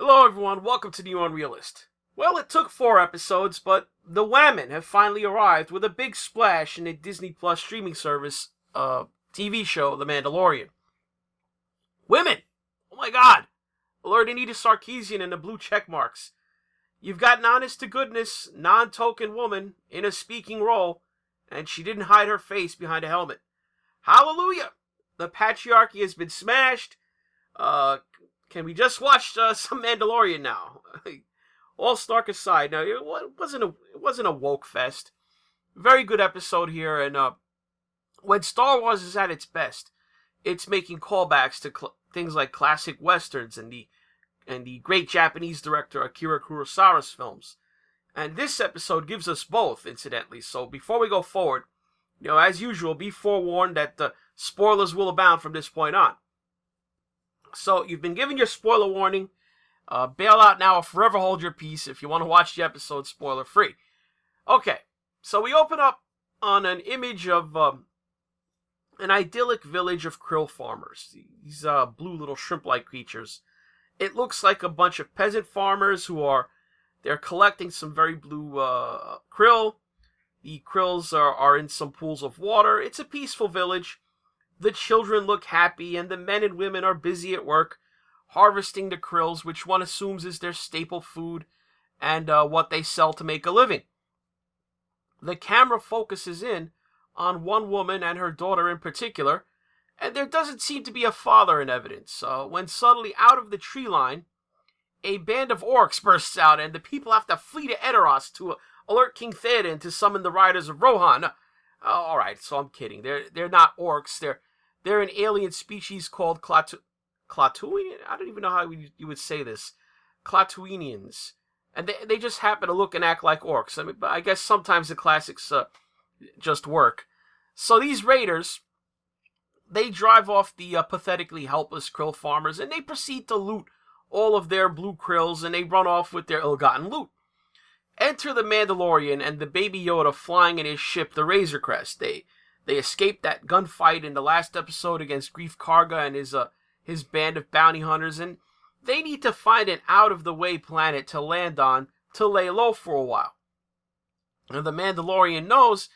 Hello everyone, welcome to NeoUnrealist. Well, it took 4 episodes, but the Wamyn have finally arrived with a big splash in the Disney Plus streaming service TV show, The Mandalorian. Women! Oh my god! Alert Anita Sarkeesian and the blue check marks. You've got an honest-to-goodness, non-token woman in a speaking role, and she didn't hide her face behind a helmet. Hallelujah! The patriarchy has been smashed. Can we just watch some Mandalorian now? All snark aside, now it wasn't a woke fest. Very good episode here, and when Star Wars is at its best, it's making callbacks to things like classic westerns and the great Japanese director Akira Kurosawa's films. And this episode gives us both, incidentally. So before we go forward, as usual, be forewarned that the spoilers will abound from this point on. So you've been given your spoiler warning. Bail out now or forever hold your peace if you want to watch the episode spoiler free. Okay, so we open up on an image of an idyllic village of krill farmers. These blue little shrimp-like creatures. It looks like a bunch of peasant farmers they're collecting some very blue krill. The krills are in some pools of water. It's a peaceful village. The children look happy, and the men and women are busy at work, harvesting the krills, which one assumes is their staple food, and what they sell to make a living. The camera focuses in on one woman and her daughter in particular, and there doesn't seem to be a father in evidence, when suddenly out of the tree line, a band of orcs bursts out, and the people have to flee to Edoras to alert King Theoden to summon the riders of Rohan. Alright, so I'm kidding. They're not orcs. They're an alien species called Clatuinian? I don't even know how you would say this. Clatuinians. And they just happen to look and act like orcs. But I guess sometimes the classics just work. So these raiders, they drive off the pathetically helpless krill farmers, and they proceed to loot all of their blue krills, and they run off with their ill-gotten loot. Enter the Mandalorian and the Baby Yoda flying in his ship, the Razor Crest. They escaped that gunfight in the last episode against Greef Karga and his band of bounty hunters, and they need to find an out-of-the-way planet to land on to lay low for a while. And the Mandalorian knows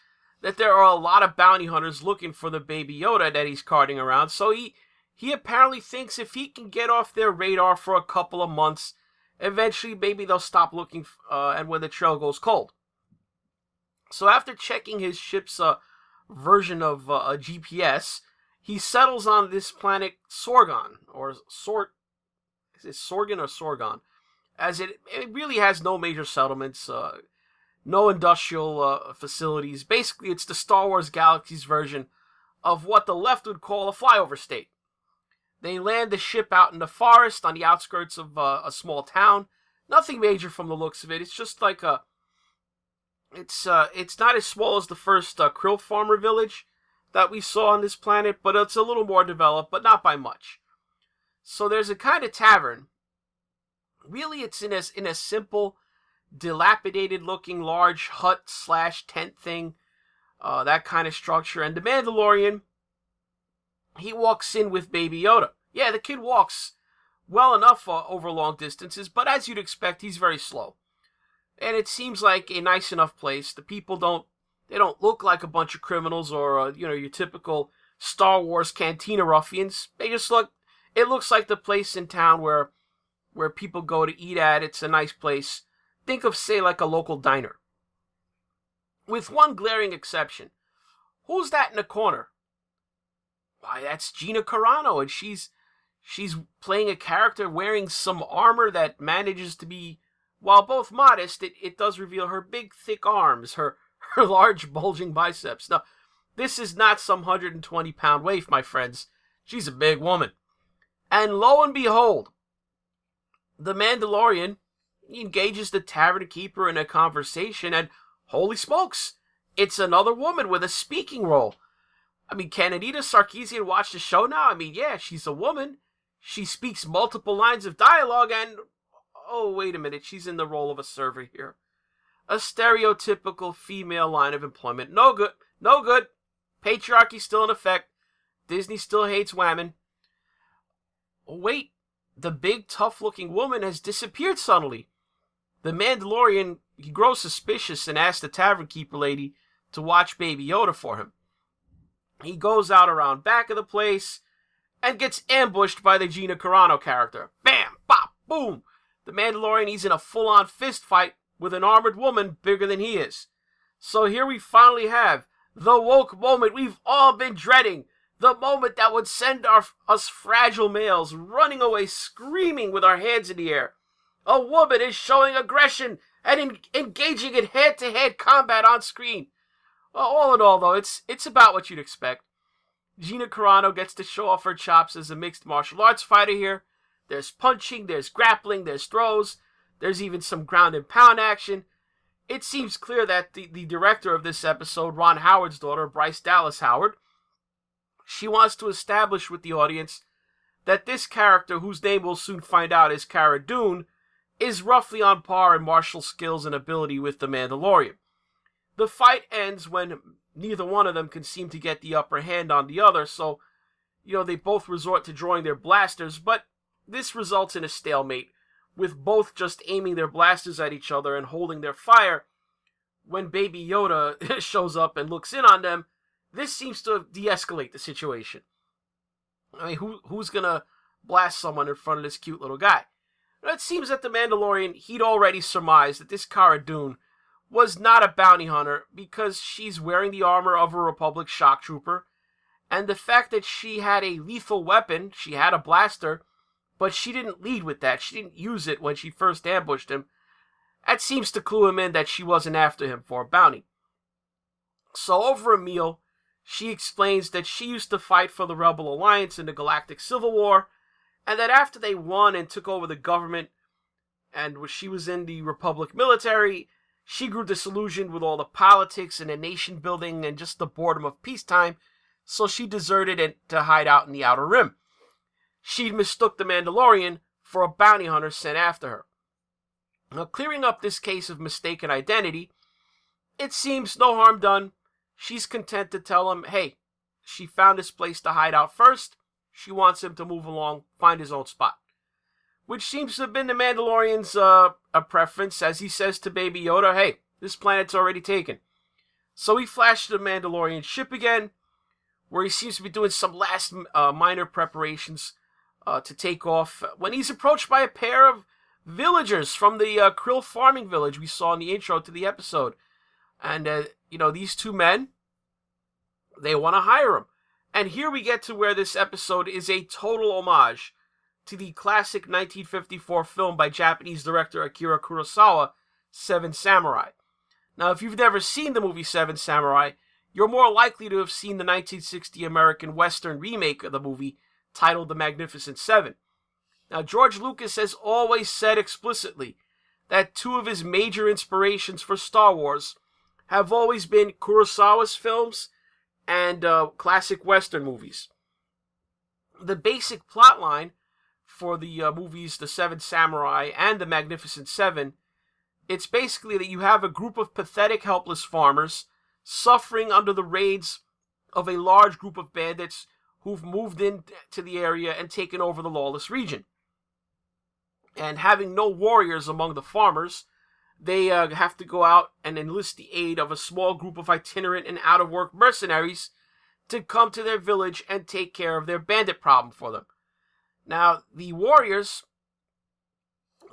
that there are a lot of bounty hunters looking for the Baby Yoda that he's carting around, so he apparently thinks if he can get off their radar for a couple of months, eventually, maybe they'll stop looking, and when the trail goes cold. So after checking his ship's version of a GPS, he settles on this planet Sorgon, or is it Sorgon or Sorgon? As it really has no major settlements, no industrial facilities. Basically, it's the Star Wars galaxy's version of what the left would call a flyover state. They land the ship out in the forest on the outskirts of a small town. Nothing major from the looks of it. It's just like it's not as small as the first krill farmer village that we saw on this planet, but it's a little more developed, but not by much. So there's a kind of tavern. Really, it's in a simple, dilapidated-looking large hut/tent thing, that kind of structure. And the Mandalorian, he walks in with Baby Yoda. Yeah, the kid walks well enough over long distances, but as you'd expect, he's very slow. And it seems like a nice enough place. The people don't look like a bunch of criminals or your typical Star Wars cantina ruffians. They just it looks like the place in town where people go to eat at. It's a nice place. Think of, say, like a local diner. With one glaring exception. Who's that in the corner? Why, that's Gina Carano, and she's playing a character wearing some armor that manages to be, while both modest, it does reveal her big, thick arms, her large, bulging biceps. Now, this is not some 120-pound waif, my friends. She's a big woman. And lo and behold, the Mandalorian engages the tavern keeper in a conversation, and holy smokes, it's another woman with a speaking role. I mean, can Anita Sarkeesian watch the show now? I mean, yeah, she's a woman. She speaks multiple lines of dialogue, and oh, wait a minute, she's in the role of a server here. A stereotypical female line of employment. No good. No good. Patriarchy still in effect. Disney still hates Wamyn. Oh, wait. the big, tough-looking woman has disappeared suddenly. The Mandalorian, he grows suspicious and asks the tavern keeper lady to watch Baby Yoda for him. He goes out around back of the place and gets ambushed by the Gina Carano character. Bam! Bop! Boom! The Mandalorian, he's in a full-on fist fight with an armored woman bigger than he is. So here we finally have the woke moment we've all been dreading. The moment that would send us fragile males running away screaming with our hands in the air. A woman is showing aggression and engaging in head-to-head combat on screen. All in all, though, it's about what you'd expect. Gina Carano gets to show off her chops as a mixed martial arts fighter here. There's punching, there's grappling, there's throws. There's even some ground and pound action. It seems clear that the director of this episode, Ron Howard's daughter, Bryce Dallas Howard, she wants to establish with the audience that this character, whose name we'll soon find out is Cara Dune, is roughly on par in martial skills and ability with the Mandalorian. The fight ends when neither one of them can seem to get the upper hand on the other, so, they both resort to drawing their blasters, but this results in a stalemate, with both just aiming their blasters at each other and holding their fire. When Baby Yoda shows up and looks in on them, this seems to de-escalate the situation. I mean, who's gonna blast someone in front of this cute little guy? It seems that the Mandalorian, he'd already surmised that this Cara Dune was not a bounty hunter because she's wearing the armor of a Republic shock trooper, and the fact that she had a lethal weapon, she had a blaster, but she didn't lead with that, she didn't use it when she first ambushed him, that seems to clue him in that she wasn't after him for a bounty. So over a meal, she explains that she used to fight for the Rebel Alliance in the Galactic Civil War, and that after they won and took over the government, and she was in the Republic military, she grew disillusioned with all the politics and the nation building and just the boredom of peacetime, so she deserted and to hide out in the Outer Rim. She'd mistook the Mandalorian for a bounty hunter sent after her. Now, clearing up this case of mistaken identity, it seems no harm done. She's content to tell him, hey, she found this place to hide out first. She wants him to move along, find his own spot. Which seems to have been the Mandalorian's a preference, as he says to Baby Yoda, hey, this planet's already taken. So he flashed the Mandalorian ship again, where he seems to be doing some last minor preparations to take off, when he's approached by a pair of villagers from the krill farming village we saw in the intro to the episode. And, these two men, they want to hire him. And here we get to where this episode is a total homage to the classic 1954 film by Japanese director Akira Kurosawa, Seven Samurai. Now, if you've never seen the movie Seven Samurai, you're more likely to have seen the 1960 American Western remake of the movie titled The Magnificent Seven. Now, George Lucas has always said explicitly that two of his major inspirations for Star Wars have always been Kurosawa's films and classic Western movies. The basic plotline for the movies The Seven Samurai and The Magnificent Seven, it's basically that you have a group of pathetic, helpless farmers suffering under the raids of a large group of bandits who've moved into the area and taken over the lawless region. And having no warriors among the farmers, they have to go out and enlist the aid of a small group of itinerant and out-of-work mercenaries to come to their village and take care of their bandit problem for them. Now, the warriors,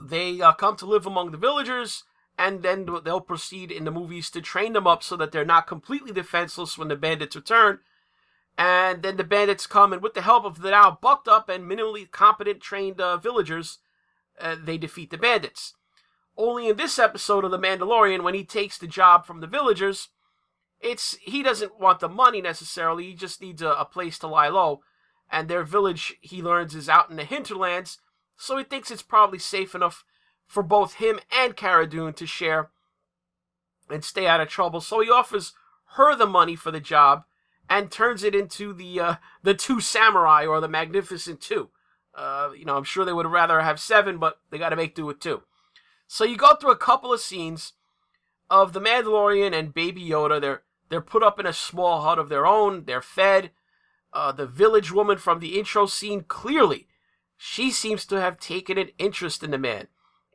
they come to live among the villagers, and then they'll proceed in the movies to train them up so that they're not completely defenseless when the bandits return. And then the bandits come, and with the help of the now bucked up and minimally competent trained villagers, they defeat the bandits. Only in this episode of The Mandalorian, when he takes the job from the villagers, he doesn't want the money necessarily, he just needs a place to lie low. And their village, he learns, is out in the hinterlands, so he thinks it's probably safe enough for both him and Cara Dune to share and stay out of trouble. So he offers her the money for the job and turns it into the Two Samurai, or the Magnificent Two. I'm sure they would rather have seven, but they got to make do with two. So you go through a couple of scenes of the Mandalorian and Baby Yoda. They're put up in a small hut of their own. They're fed. The village woman from the intro scene, clearly, she seems to have taken an interest in the man,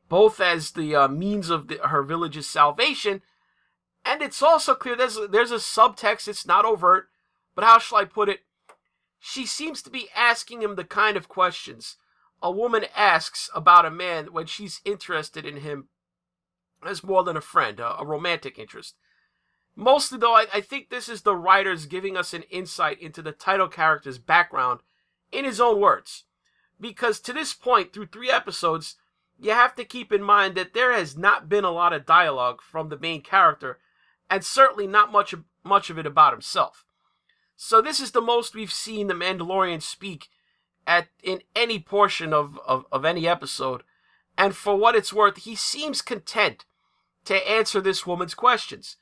both as the means of her village's salvation, and it's also clear there's a subtext. It's not overt, but how shall I put it? She seems to be asking him the kind of questions a woman asks about a man when she's interested in him as more than a friend, a romantic interest. Mostly, though, I think this is the writers giving us an insight into the title character's background in his own words. Because to this point, through 3 episodes, you have to keep in mind that there has not been a lot of dialogue from the main character, and certainly not much of it about himself. So this is the most we've seen the Mandalorian speak in any portion of any episode, and for what it's worth, he seems content to answer this woman's questions.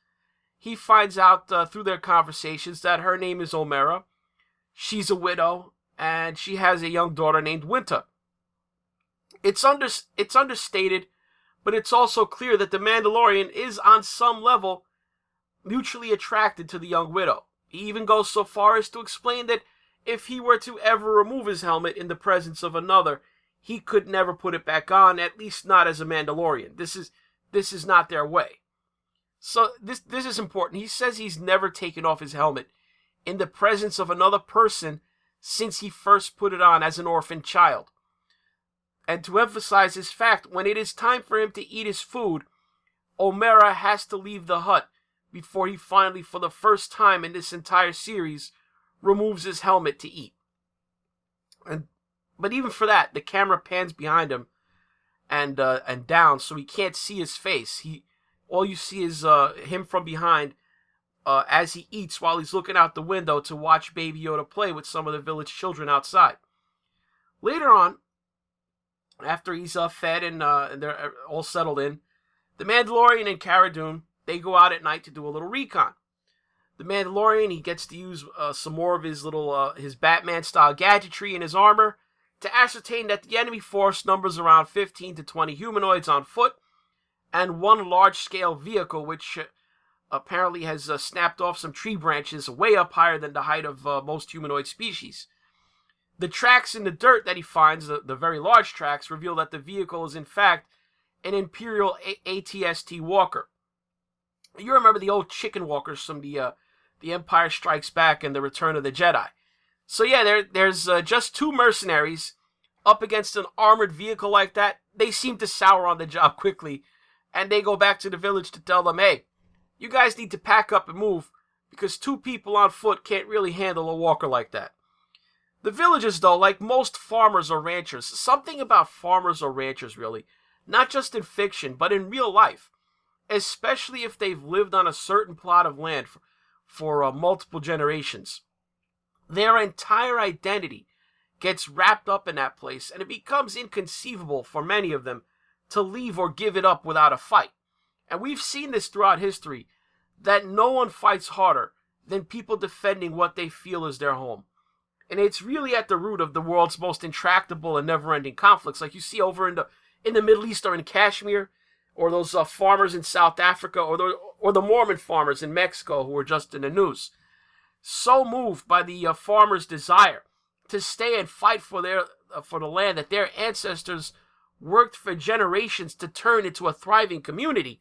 He finds out through their conversations that her name is Omera, she's a widow, and she has a young daughter named Winter. It's understated, but it's also clear that the Mandalorian is on some level mutually attracted to the young widow. He even goes so far as to explain that if he were to ever remove his helmet in the presence of another, he could never put it back on, at least not as a Mandalorian. This is not their way. So this is important. He says he's never taken off his helmet in the presence of another person since he first put it on as an orphan child. And to emphasize this fact, when it is time for him to eat his food, Omera has to leave the hut before he finally, for the first time in this entire series, removes his helmet to eat. But even for that, the camera pans behind him and down, so he can't see his face. All you see is him from behind as he eats, while he's looking out the window to watch Baby Yoda play with some of the village children outside. Later on, after he's fed and they're all settled in, the Mandalorian and Cara Dune, they go out at night to do a little recon. The Mandalorian, he gets to use some more of his little his Batman-style gadgetry in his armor to ascertain that the enemy force numbers around 15 to 20 humanoids on foot and one large-scale vehicle which apparently has snapped off some tree branches way up higher than the height of most humanoid species. The tracks in the dirt that he finds, the very large tracks, reveal that the vehicle is in fact an Imperial ATST walker. You remember the old chicken walkers from the Empire Strikes Back and the Return of the Jedi. So yeah, there's just 2 mercenaries up against an armored vehicle like that. They seem to sour on the job quickly, and they go back to the village to tell them, hey, you guys need to pack up and move, because 2 people on foot can't really handle a walker like that. The villagers, though, like most farmers or ranchers, something about farmers or ranchers really, not just in fiction, but in real life, especially if they've lived on a certain plot of land for multiple generations. Their entire identity gets wrapped up in that place, and it becomes inconceivable for many of them to leave or give it up without a fight. And we've seen this throughout history, that no one fights harder than people defending what they feel is their home. And it's really at the root of the world's most intractable and never-ending conflicts, like you see over in the Middle East or in Kashmir, or those farmers in South Africa, or the Mormon farmers in Mexico who were just in the news. So moved by the farmers' desire to stay and fight for the land that their ancestors worked for generations to turn into a thriving community,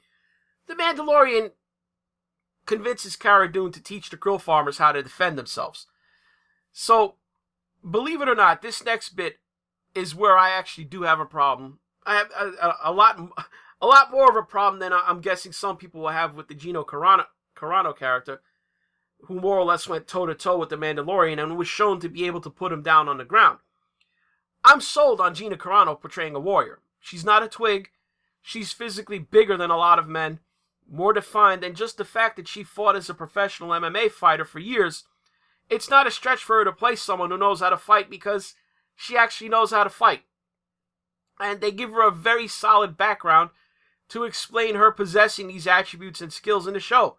the Mandalorian convinces Cara Dune to teach the krill farmers how to defend themselves. So, believe it or not, this next bit is where I actually do have a problem. I have a lot more of a problem than I'm guessing some people will have with the Gina Carano character, who more or less went toe-to-toe with the Mandalorian and was shown to be able to put him down on the ground. I'm sold on Gina Carano portraying a warrior. She's not a twig. She's physically bigger than a lot of men, more defined, than just the fact that she fought as a professional MMA fighter for years. It's not a stretch for her to play someone who knows how to fight, because she actually knows how to fight. And they give her a very solid background to explain her possessing these attributes and skills in the show.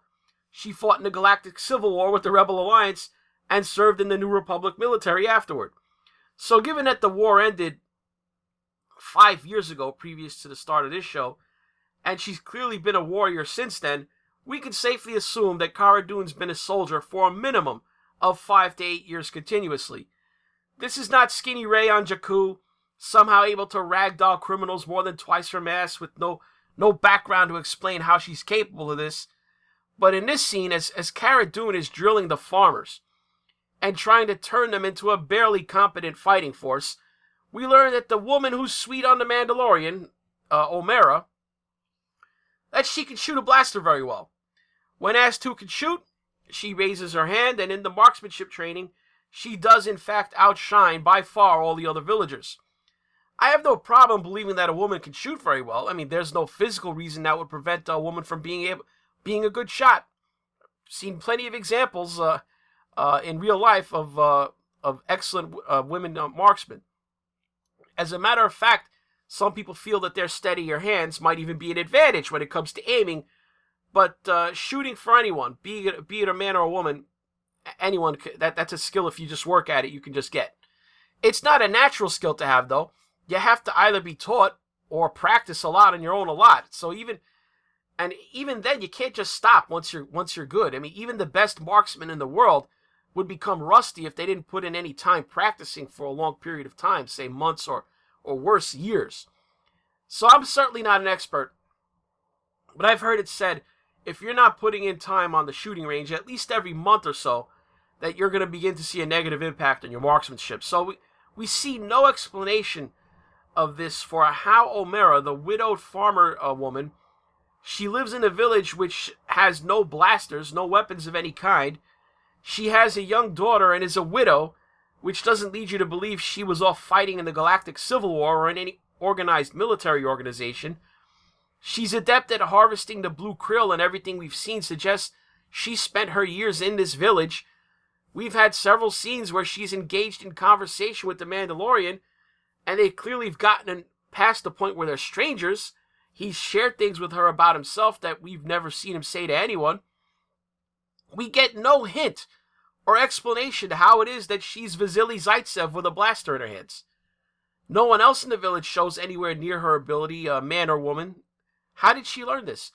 She fought in the Galactic Civil War with the Rebel Alliance and served in the New Republic military afterward. So given that the war ended 5 years ago, previous to the start of this show, and she's clearly been a warrior since then, we can safely assume that Cara Dune's been a soldier for a minimum of 5 to 8 years continuously. This is not Skinny Ray on Jakku, somehow able to ragdoll criminals more than twice her mass with no background to explain how she's capable of this. But in this scene, as Cara Dune is drilling the farmers and trying to turn them into a barely competent fighting force, we learn that the woman who's sweet on the Mandalorian, Omera, that she can shoot a blaster very well. When asked who can shoot, she raises her hand, and in the marksmanship training, she does in fact outshine by far all the other villagers. I have no problem believing that a woman can shoot very well. I mean, there's no physical reason that would prevent a woman from being a good shot. I've seen plenty of examples in real life of excellent women marksmen. As a matter of fact, some people feel that their steadier hands might even be an advantage when it comes to aiming, but shooting for anyone, be it a man or a woman, anyone, that's a skill. If you just work at it, you can just get. It's not a natural skill to have, though. You have to either be taught or practice a lot on your own a lot. So even then, you can't just stop once you're good. I mean, even the best marksmen in the world would become rusty if they didn't put in any time practicing for a long period of time, say months or worse, years. So I'm certainly not an expert, but I've heard it said, if you're not putting in time on the shooting range at least every month or so, that you're going to begin to see a negative impact on your marksmanship. So we see no explanation of this for how Omera, the widowed farmer woman, she lives in a village which has no blasters, no weapons of any kind. She has a young daughter and is a widow, which doesn't lead you to believe she was off fighting in the Galactic Civil War or in any organized military organization. She's adept at harvesting the blue krill, and everything we've seen suggests she spent her years in this village. We've had several scenes where she's engaged in conversation with the Mandalorian, and they clearly have gotten past the point where they're strangers. He's shared things with her about himself that we've never seen him say to anyone. We get no hint or explanation to how it is that she's Vasily Zaitsev with a blaster in her hands. No one else in the village shows anywhere near her ability, man or woman. How did she learn this?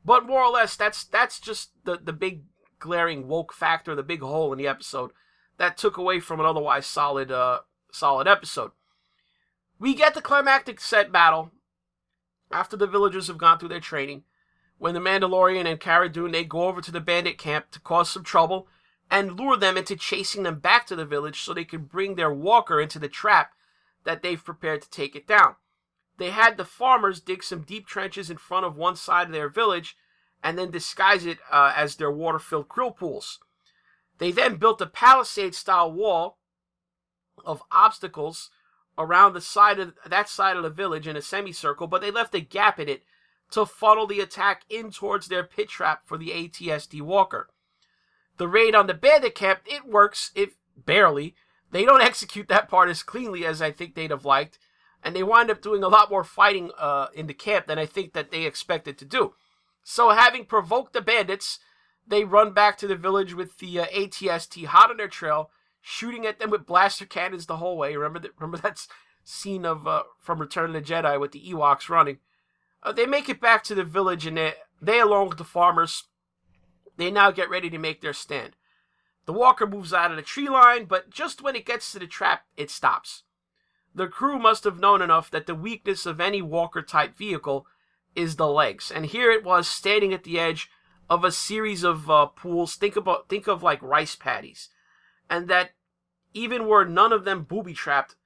But more or less, that's just the big glaring woke factor, the big hole in the episode that took away from an otherwise solid episode. We get the climactic set battle after the villagers have gone through their training, when the Mandalorian and Cara Dune, they go over to the bandit camp to cause some trouble and lure them into chasing them back to the village so they can bring their walker into the trap that they've prepared to take it down. They had the farmers dig some deep trenches in front of one side of their village and then disguise it as their water-filled krill pools. They then built a palisade-style wall of obstacles around that side of the village in a semicircle, but they left a gap in it to funnel the attack in towards their pit trap for the ATST walker. The raid on the bandit camp, it works, if barely. They don't execute that part as cleanly as I think they'd have liked, and they wind up doing a lot more fighting in the camp than I think that they expected to do. So having provoked the bandits, they run back to the village with the ATST hot on their trail, shooting at them with blaster cannons the whole way. Remember that scene of from Return of the Jedi with the Ewoks running. They make it back to the village, and they along with the farmers, they now get ready to make their stand. The walker moves out of the tree line, but just when it gets to the trap, it stops. The crew must have known enough that the weakness of any walker-type vehicle is the legs, and here it was standing at the edge of a series of pools. Think of like rice paddies, and that even were none of them booby-trapped,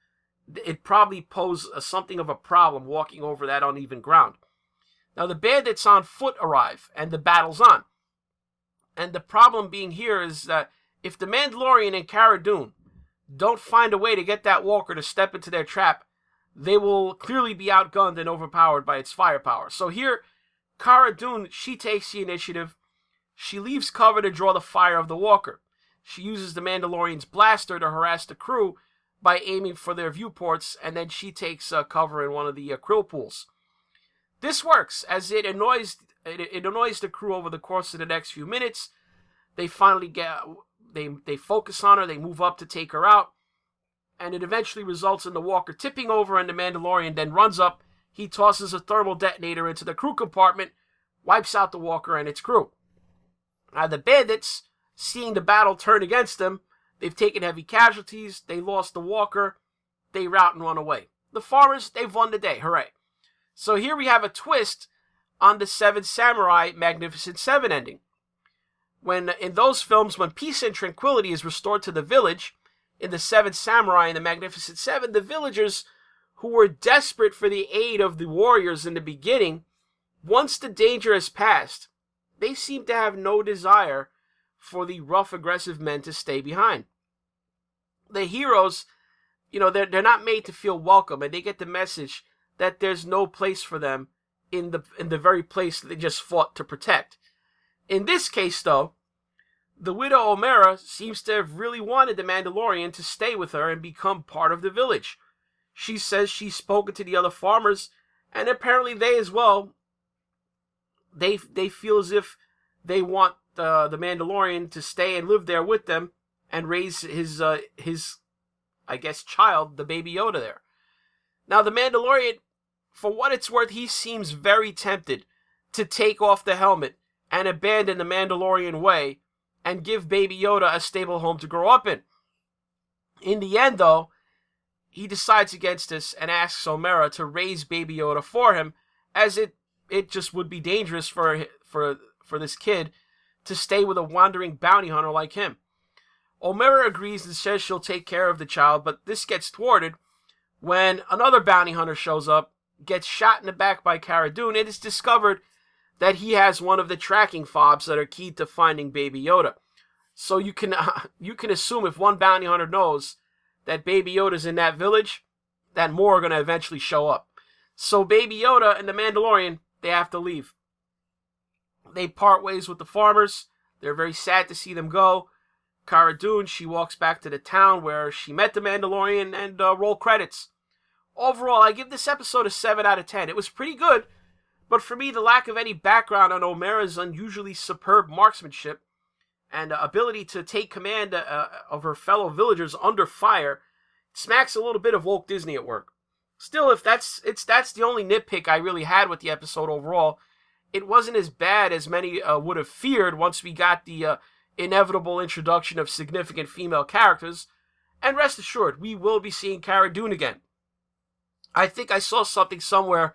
it probably posed something of a problem walking over that uneven ground. Now the bandits on foot arrive, and the battle's on. And the problem being here is that if the Mandalorian and Cara Dune don't find a way to get that walker to step into their trap, they will clearly be outgunned and overpowered by its firepower. So here, Cara Dune, she takes the initiative. She leaves cover to draw the fire of the walker. She uses the Mandalorian's blaster to harass the crew by aiming for their viewports, and then she takes cover in one of the krill pools. This works, as it annoys the crew over the course of the next few minutes. They finally they focus on her, they move up to take her out, and it eventually results in the walker tipping over, and the Mandalorian then runs up. He tosses a thermal detonator into the crew compartment, wipes out the walker and its crew. Now the bandits, seeing the battle turn against them, they've taken heavy casualties, they lost the walker, they rout and run away. the farmers, they've won the day. Hooray. So here we have a twist on the Seven Samurai Magnificent Seven ending. When in those films, when peace and tranquility is restored to the village, in the Seven Samurai and the Magnificent Seven, the villagers who were desperate for the aid of the warriors in the beginning, once the danger has passed, they seem to have no desire for the rough, aggressive men to stay behind. The heroes, they're not made to feel welcome, and they get the message that there's no place for them in the very place that they just fought to protect. In this case, though, the widow Omera seems to have really wanted the Mandalorian to stay with her and become part of the village. She says she's spoken to the other farmers, and apparently they as well, they feel as if they want the Mandalorian to stay and live there with them and raise his I guess, child, the Baby Yoda there. Now, the Mandalorian, for what it's worth, he seems very tempted to take off the helmet and abandon the Mandalorian way and give Baby Yoda a stable home to grow up in. In the end, though, he decides against this and asks Omera to raise Baby Yoda for him, as it just would be dangerous for this kid to stay with a wandering bounty hunter like him. Omera agrees and says she'll take care of the child, but this gets thwarted when another bounty hunter shows up, gets shot in the back by Cara Dune, and it's discovered that he has one of the tracking fobs that are key to finding Baby Yoda. So you can assume if one bounty hunter knows that Baby Yoda's in that village, that more are going to eventually show up. So Baby Yoda and the Mandalorian, they have to leave. They part ways with the farmers. They're very sad to see them go. Cara Dune, she walks back to the town where she met the Mandalorian, and roll credits. Overall, I give this episode a 7 out of 10. It was pretty good, but for me, the lack of any background on Omera's unusually superb marksmanship and ability to take command of her fellow villagers under fire smacks a little bit of Walt Disney at work. Still, if that's the only nitpick I really had with the episode overall, it wasn't as bad as many would have feared once we got the inevitable introduction of significant female characters, and rest assured, we will be seeing Cara Dune again. I think I saw something somewhere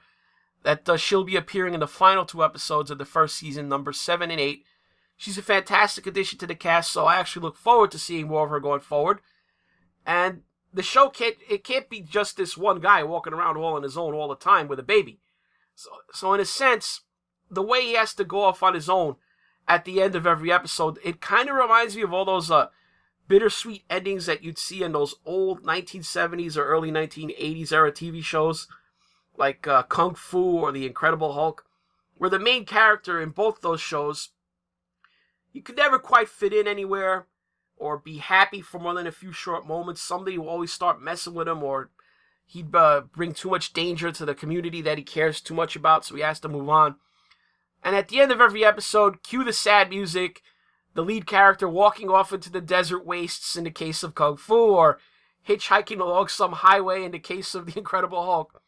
that she'll be appearing in the final 2 episodes of the first season, numbers 7 and 8. She's a fantastic addition to the cast, so I actually look forward to seeing more of her going forward. And the show can't be just this one guy walking around all on his own all the time with a baby. So in a sense, the way he has to go off on his own at the end of every episode, it kind of reminds me of all those bittersweet endings that you'd see in those old 1970s or early 1980s era TV shows, like Kung Fu or The Incredible Hulk, where the main character in both those shows, you could never quite fit in anywhere or be happy for more than a few short moments. Somebody will always start messing with him, or he'd bring too much danger to the community that he cares too much about, so he has to move on. And at the end of every episode, cue the sad music, the lead character walking off into the desert wastes in the case of Kung Fu, or hitchhiking along some highway in the case of The Incredible Hulk.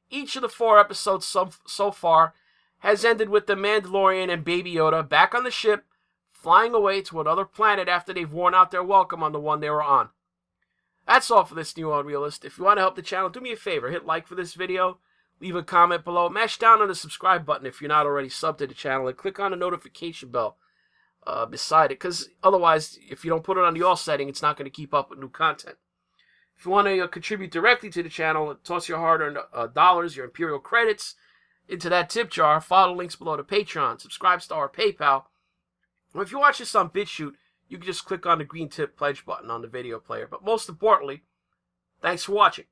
Each of the 4 episodes so far has ended with the Mandalorian and Baby Yoda back on the ship, flying away to another planet after they've worn out their welcome on the one they were on. That's all for this New Unrealist. If you want to help the channel, do me a favor, hit like for this video, leave a comment below, mash down on the subscribe button if you're not already subbed to the channel, and click on the notification bell beside it, because otherwise, if you don't put it on the all setting, it's not going to keep up with new content. If you want to contribute directly to the channel, toss your hard-earned dollars, your Imperial credits, into that tip jar. Follow the links below to Patreon, subscribe to our PayPal. Or if you watch this on BitChute, you can just click on the green tip pledge button on the video player. But most importantly, thanks for watching.